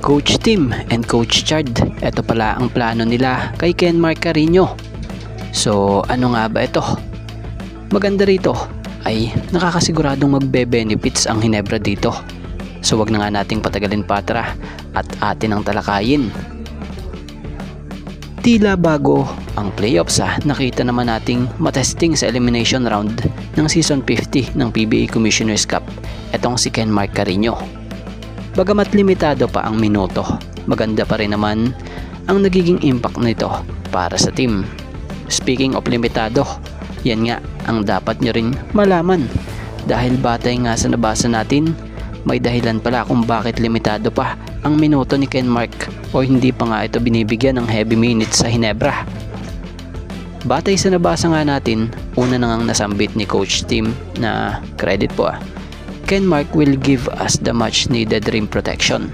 Coach Tim and Coach Chard, ito pala ang plano nila kay Kenmark Carino. So ano nga ba ito? Maganda rito ay nakakasiguradong magbe-benefits ang Hinebra dito. So wag na nga nating patagalin pa, tara at atin ang talakayin. Tila bago ang playoffs nakita naman nating matesting sa elimination round ng Season 50 ng PBA Commissioner's Cup etong si Kenmark Carino. Bagamat limitado pa ang minuto, maganda pa rin naman ang nagiging impact nito para sa team. Speaking of limitado, yan nga ang dapat nyo rin malaman dahil batay nga sa nabasa natin, may dahilan pala kung bakit limitado pa ang minuto ni Kenmark o hindi pa nga ito binibigyan ng heavy minutes sa Hinebra. Batay sa nabasa nga natin, una na ngang nasambit ni Coach Tim na credit po Kenmark will give us the much needed rim protection.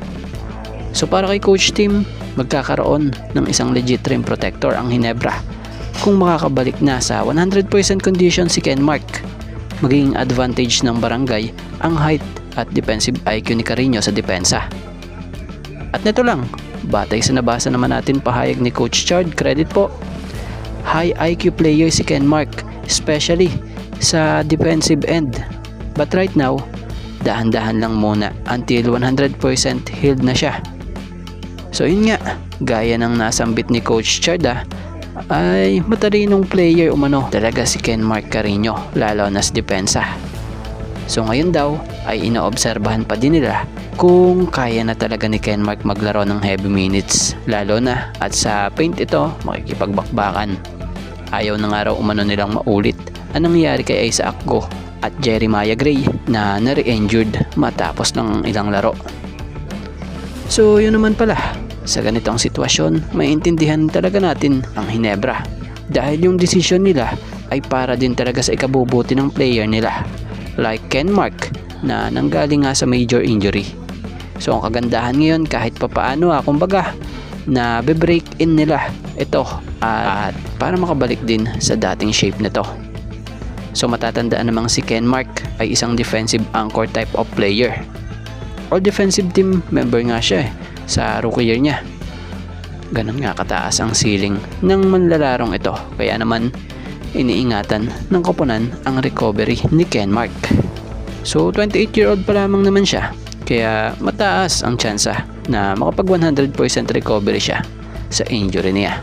So para kay Coach Tim, magkakaroon ng isang legit rim protector ang Hinebra kung makakabalik na sa 100% condition si Kenmark. Magiging advantage ng barangay ang height at defensive IQ ni Carino sa depensa. At nito lang, batay sa nabasa naman natin pahayag ni Coach Chard, credit po, high IQ player si Kenmark, especially sa defensive end. But right now, dahan-dahan lang muna until 100% healed na siya. So yun nga, gaya ng nasambit ni Coach Chard ay matalinong player umano talaga si Kenmark Carino, lalo na sa depensa. So ngayon daw ay inaobserbahan pa din nila kung kaya na talaga ni Kenmark maglaro ng heavy minutes, lalo na at sa paint ito makikipagbakbakan. Ayaw na nga raw umano nilang maulit ang nangyari kay Isaac Go at Jeremiah Gray na nare-injured matapos ng ilang laro. So yun naman pala, sa ganitong sitwasyon maintindihan talaga natin ang Hinebra dahil yung desisyon nila ay para din talaga sa ikabubuti ng player nila like Kenmark na nanggaling nga sa major injury. So ang kagandahan ngayon kahit papaano kumbaga na be-break in nila ito at para makabalik din sa dating shape nito. So matatandaan namang si Kenmark ay isang defensive anchor type of player. All defensive team member nga siya sa rookie year niya. Ganun nga kataas ang ceiling ng manlalarong ito. Kaya naman iniingatan ng koponan ang recovery ni Kenmark. So 28-year-old pa lamang naman siya. Kaya mataas ang tsansa na makapag 100% recovery siya sa injury niya.